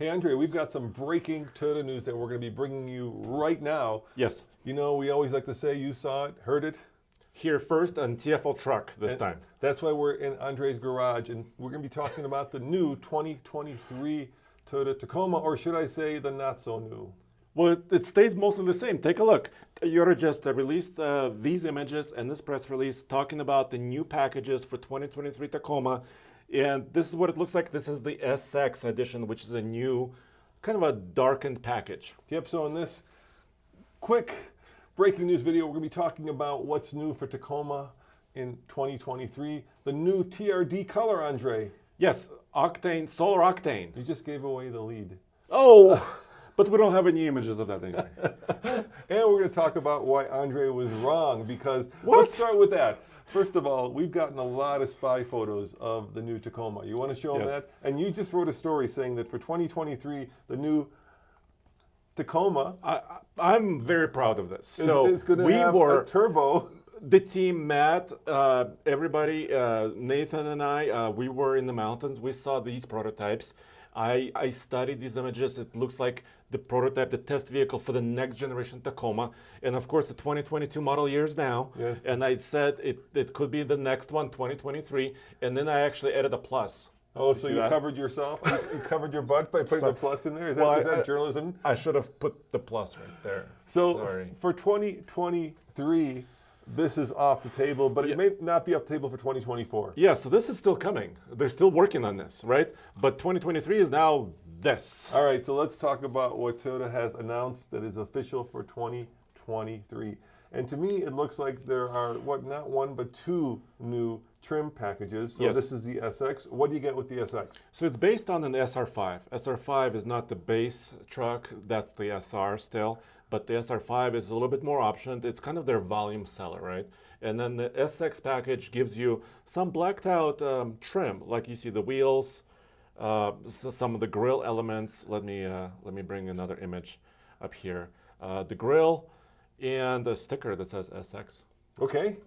Hey, Andre, we've got some breaking Toyota news that we're going to be bringing you right now. Yes. You know, we always like to say you saw it, heard it. Here first on TFL truck this time. That's why we're in Andre's garage, and we're going to be talking about the new 2023 Toyota Tacoma, or should I say the not so new. Well, it stays mostly the same. Take a look. Toyota just released these images and this press release talking about the new packages for 2023 Tacoma. And this is what it looks like. This is the SX edition, which is a new, kind of a darkened package. Yep, so in this quick breaking news video, we're going to be talking about what's new for Tacoma in 2023. The new TRD color, Andre. Yes, octane, solar octane. You just gave away the lead. Oh, but we don't have any images of that anyway. And we're going to talk about why Andre was wrong, because What? let's start with that. First of all, we've gotten a lot of spy photos of the new Tacoma. You want to show them Yes. that? And you just wrote a story saying that for 2023, the new Tacoma I'm very proud of this. is So going to we have were a turbo. the team, Matt, everybody, Nathan and I, we were in the mountains. We saw these prototypes. I studied these images. It looks like the prototype, the test vehicle for the next generation Tacoma. And of course, the 2022 model years now. Yes. And I said it could be the next one, 2023. And then I actually added a plus. Oh, so See you that? covered yourself? You covered your butt by putting the plus in there? Is that, Well, is that I- journalism? I should have put the plus right there. So Sorry. for 2023, this is off the table, but it may not be off the table for 2024. Yeah, so this is still coming. They're still working on this, right? But 2023 is now this. All right, so let's talk about what Toyota has announced that is official for 2023. And to me, it looks like there are, not one, but two new trim packages. So Yes. this is the SX. What do you get with the SX? So it's based on an SR5. SR5 is not the base truck, that's the SR still, but the SR5 is a little bit more optioned. It's kind of their volume seller, right? And then the SX package gives you some blacked out trim, like you see the wheels, some of the grille elements. Let me bring another image up here. The grille and a sticker that says SX. Okay.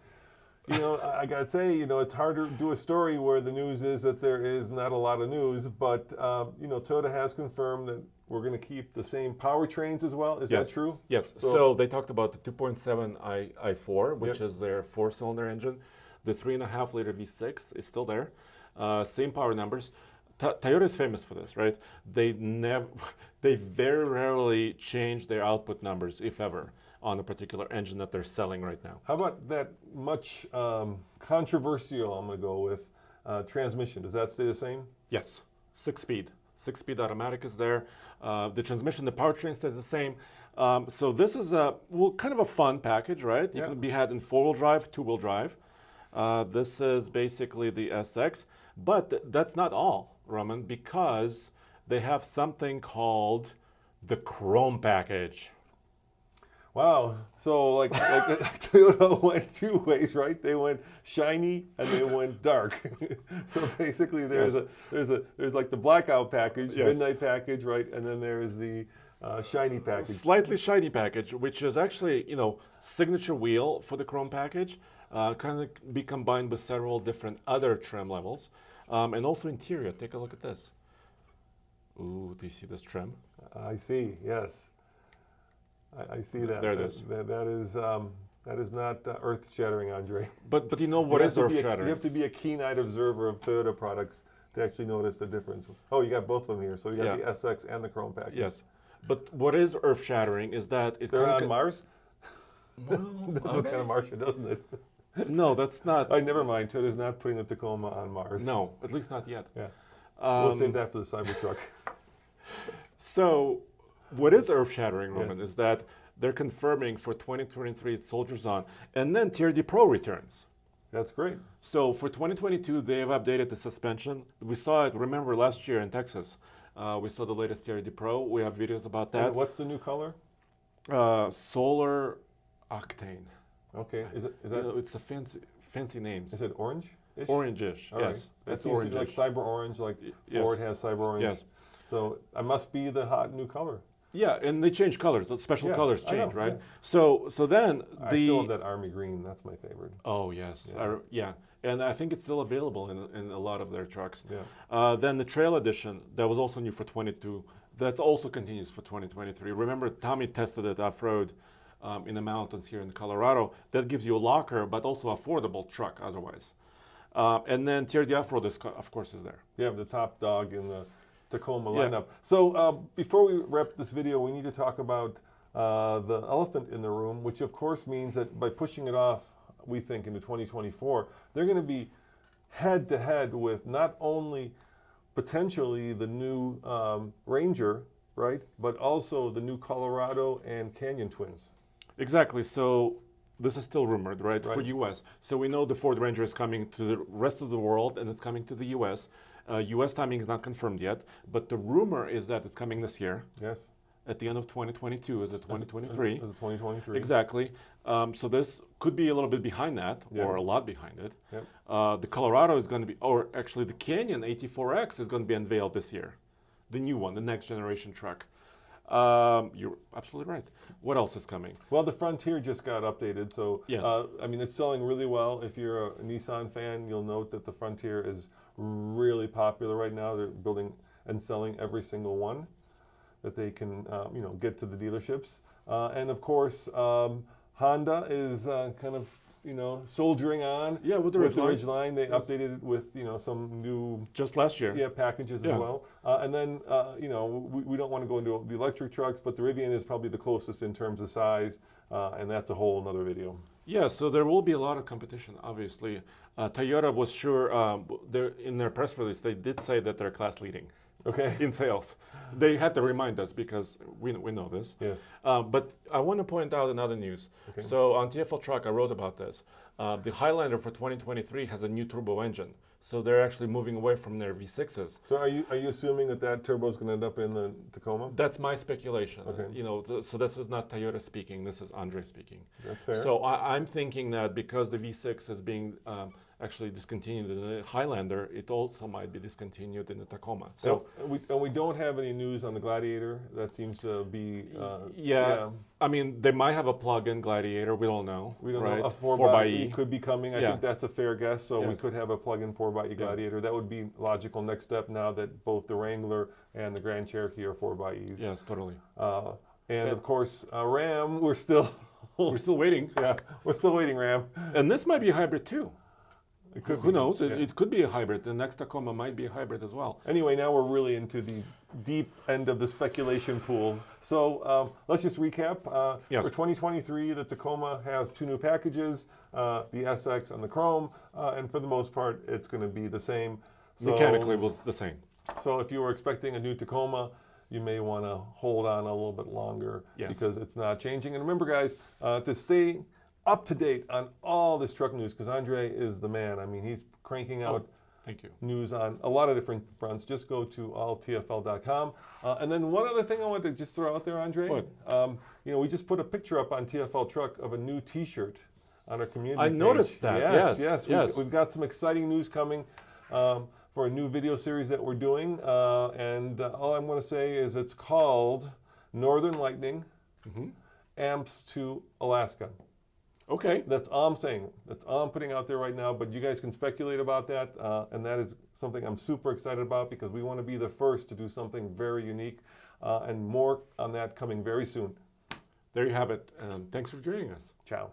You know, I got to say, you know, it's hard to do a story where the news is that there is not a lot of news, but, you know, Toyota has confirmed that we're going to keep the same powertrains as well. Is that true? Yes. So they talked about the 2.7 i4, which Yep. is their four-cylinder engine. The 3.5 liter V6 is still there. Same power numbers. Toyota is famous for this, right? They very rarely change their output numbers, if ever, on a particular engine that they're selling right now. How about that much controversial, I'm going to go with, transmission? Does that stay the same? Yes, six-speed automatic is there. The transmission, the powertrain stays the same. So this is kind of a fun package, right? You Yeah. can be had in four-wheel drive, two-wheel drive. This is basically the SX, but that's not all, Roman, because they have something called the Chrome package. Wow. So like Toyota went two ways, right? They went shiny and they went dark. So basically there's like the blackout package, Yes. midnight package, right? And then there is the shiny package. Slightly shiny package, which is actually, signature wheel for the Chrome package. Kind of be combined with several different other trim levels. And also interior, take a look at this. Ooh, do you see this trim? I see, yes. I see that. There it is. That is not earth-shattering, Andre. But you know what is earth-shattering? You have to be a keen-eyed observer of Toyota products to actually notice the difference. Oh, you got both of them here. So you got the SX and the Chrome package. Yes. But what is earth-shattering is that They're on Mars? Well, This looks kind of Martian, doesn't it? no, that's not. Never mind. Toyota's not putting the Tacoma on Mars. No, at least not yet. Yeah. We'll save that for the Cybertruck. So, what is earth-shattering, Roman, Yes. is that they're confirming for 2023 it's Soldiers On, and then TRD Pro returns. That's great. So for 2022, they have updated the suspension. We saw it, remember, last year in Texas. We saw the latest TRD Pro. We have videos about that. And what's the new color? Solar Octane. Okay. Is that? It's a fancy name. Is it orange? Orange-ish, All yes. right. That That's seems to be orange. like cyber orange, like Yes. Ford has cyber orange. Yes. So it must be the hot new color. Yeah, and they change colors. The special Yeah, colors I know, change, right? yeah. So then I still have that army green. That's my favorite. Oh yes, Yeah. yeah. And I think it's still available in a lot of their trucks. Yeah. Then the Trail Edition, that was also new for 22. That also continues for 2023. Remember, Tommy tested it off-road in the mountains here in Colorado. That gives you a locker, but also affordable truck otherwise. And then TRD Off-Road, of course, is there. Yeah, the top dog in the Tacoma Yeah. lineup. So before we wrap this video, we need to talk about the elephant in the room, which of course means that by pushing it off, we think into 2024, they're going to be head to head with not only potentially the new Ranger, right, but also the new Colorado and Canyon twins. Exactly. So this is still rumored, right, for Right. U.S. So we know the Ford Ranger is coming to the rest of the world, and it's coming to the U.S. U.S. timing is not confirmed yet, but the rumor is that it's coming this year. Yes. At the end of 2022, is it 2023? Is it 2023? Exactly. So this could be a little bit behind that, Yeah. or a lot behind it. Yep. The Colorado is going to be, or actually the Canyon AT4X is going to be unveiled this year. The new one, the next generation truck. You're absolutely right. What else is coming? Well, the Frontier just got updated, so Yes. I mean, it's selling really well. If you're a Nissan fan, you'll note that the Frontier is really popular right now. They're building and selling every single one that they can, get to the dealerships. And of course, Honda is kind of, soldiering on. Yeah, with the Ridge Line. They updated it with, some new Just last year. packages Yeah. as well. And then, we don't want to go into the electric trucks, but the Rivian is probably the closest in terms of size, and that's a whole another video. Yeah, so there will be a lot of competition, obviously. Toyota was sure, in their press release, they did say that they're class leading Okay. in sales. They had to remind us because we know this. Yes. But I want to point out another news. Okay. So on TFL Truck, I wrote about this. The Highlander for 2023 has a new turbo engine. So they're actually moving away from their V6s. So are you assuming that turbo is going to end up in the Tacoma? That's my speculation. Okay. So this is not Toyota speaking. This is Andre speaking. That's fair. So I'm thinking that because the V6 is being actually discontinued in the Highlander, it also might be discontinued in the Tacoma. So we don't have any news on the Gladiator. That seems to be yeah. I mean, they might have a plug-in Gladiator. We don't know. We don't right? know. A 4xe could be coming. I Yeah. think that's a fair guess. So we Yes. could have a plug-in 4xe Gladiator. That would be logical next step now that both the Wrangler and the Grand Cherokee are 4xes. Yes, totally. And of course, Ram, we're still We're still waiting. we're still waiting, Ram. And this might be a hybrid too. It could Who be. knows? Yeah. It could be a hybrid. The next Tacoma might be a hybrid as well. Anyway, now we're really into the deep end of the speculation pool. So let's just recap. Yes. For 2023, the Tacoma has two new packages, the SX and the Chrome, and for the most part, it's going to be the same. So, Mechanically, it was the same. So if you were expecting a new Tacoma, you may want to hold on a little bit longer Yes. because it's not changing. And remember, guys, to stay up to date on all this truck news, because Andre is the man. I mean, he's cranking out Thank you. news on a lot of different fronts. Just go to alltfl.com. And then one other thing I wanted to just throw out there, Andre. What? We just put a picture up on TFL Truck of a new T-shirt on our community I page. noticed that. Yes. Yes. We've got some exciting news coming for a new video series that we're doing. And all I'm going to say is it's called Northern Lightning Amps to Alaska. Okay. That's all I'm saying. That's all I'm putting out there right now, but you guys can speculate about that, and that is something I'm super excited about because we want to be the first to do something very unique, and more on that coming very soon. There you have it. Thanks for joining us. Ciao.